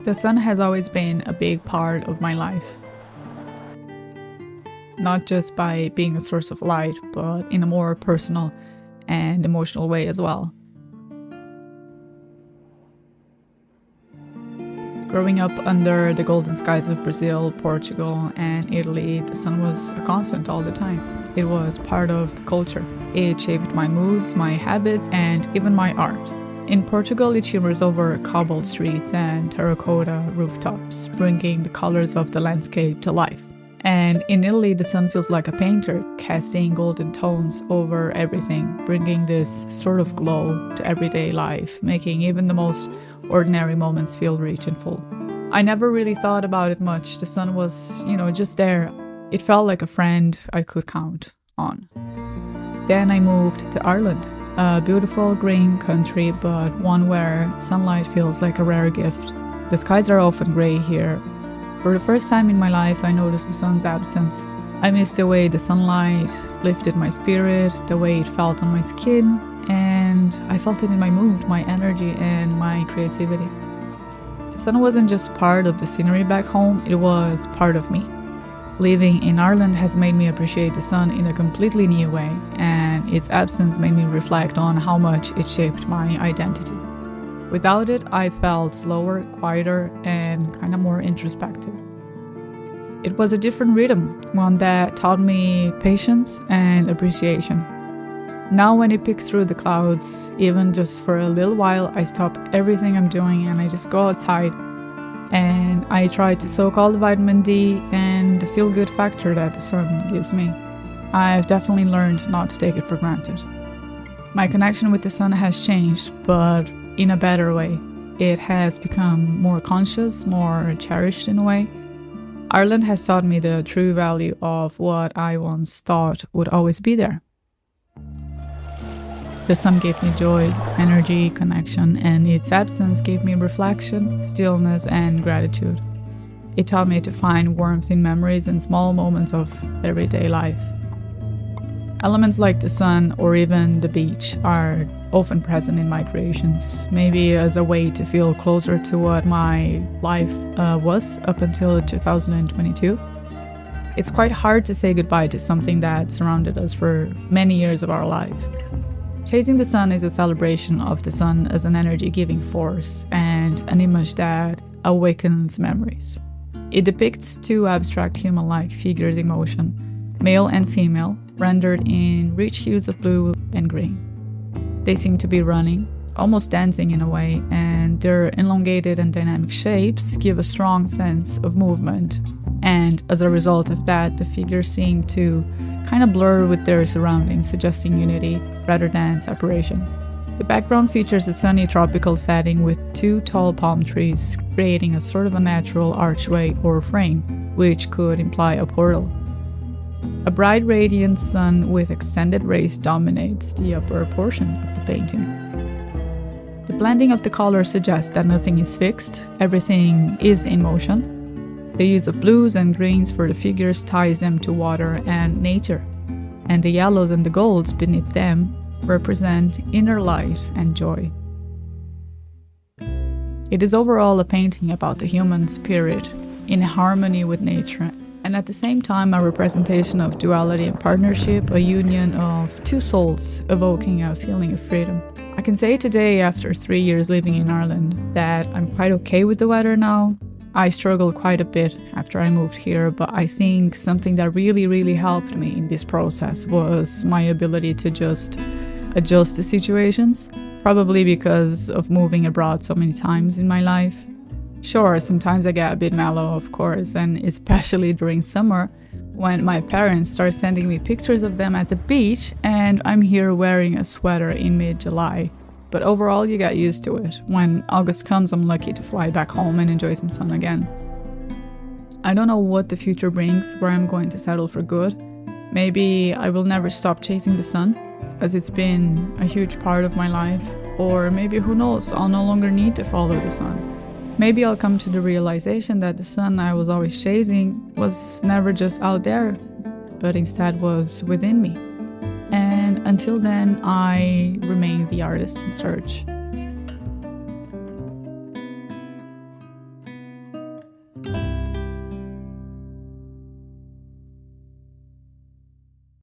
The sun has always been a big part of my life. Not just by being a source of light, but in a more personal and emotional way as well. Growing up under the golden skies of Brazil, Portugal, and Italy, the sun was a constant all the time. It was part of the culture. It shaped my moods, my habits, and even my art. In Portugal, it shimmers over cobbled streets and terracotta rooftops, bringing the colors of the landscape to life. And in Italy, the sun feels like a painter, casting golden tones over everything, bringing this sort of glow to everyday life, making even the most ordinary moments feel rich and full. I never really thought about it much. The sun was, just there. It felt like a friend I could count on. Then I moved to Ireland, a beautiful green country, but one where sunlight feels like a rare gift. The skies are often grey here. For the first time in my life, I noticed the sun's absence. I missed the way the sunlight lifted my spirit, the way it felt on my skin, and I felt it in my mood, my energy, and my creativity. The sun wasn't just part of the scenery back home, it was part of me. Living in Ireland has made me appreciate the sun in a completely new way, and its absence made me reflect on how much it shaped my identity. Without it, I felt slower, quieter, and kind of more introspective. It was a different rhythm, one that taught me patience and appreciation. Now when it peeks through the clouds, even just for a little while, I stop everything I'm doing and I just go outside and I try to soak all the vitamin D and the feel-good factor that the sun gives me. I've definitely learned not to take it for granted. My connection with the sun has changed, but in a better way. It has become more conscious, more cherished in a way. Ireland has taught me the true value of what I once thought would always be there. The sun gave me joy, energy, connection, and its absence gave me reflection, stillness, and gratitude. It taught me to find warmth in memories and small moments of everyday life. Elements like the sun or even the beach are often present in my creations, maybe as a way to feel closer to what my life was up until 2022. It's quite hard to say goodbye to something that surrounded us for many years of our life. Chasing the Sun is a celebration of the sun as an energy-giving force and an image that awakens memories. It depicts two abstract human-like figures in motion, male and female, rendered in rich hues of blue and green. They seem to be running, almost dancing in a way, and their elongated and dynamic shapes give a strong sense of movement. And as a result of that, the figures seem to kind of blur with their surroundings, suggesting unity rather than separation. The background features a sunny tropical setting with two tall palm trees, creating a sort of a natural archway or frame, which could imply a portal. A bright radiant sun with extended rays dominates the upper portion of the painting. The blending of the colors suggests that nothing is fixed, everything is in motion. The use of blues and greens for the figures ties them to water and nature, and the yellows and the golds beneath them represent inner light and joy. It is overall a painting about the human spirit in harmony with nature, and at the same time a representation of duality and partnership, a union of two souls evoking a feeling of freedom. I can say today, after 3 years living in Ireland, that I'm quite okay with the weather now. I struggled quite a bit after I moved here, but I think something that really helped me in this process was my ability to just adjust to situations, probably because of moving abroad so many times in my life. Sure, sometimes I get a bit mellow, of course, and especially during summer, when my parents start sending me pictures of them at the beach and I'm here wearing a sweater in mid-July. But overall, you get used to it. When August comes, I'm lucky to fly back home and enjoy some sun again. I don't know what the future brings, where I'm going to settle for good. Maybe I will never stop chasing the sun, as it's been a huge part of my life. Or maybe, who knows, I'll no longer need to follow the sun. Maybe I'll come to the realization that the sun I was always chasing was never just out there, but instead was within me. And until then, I remain the artist in search.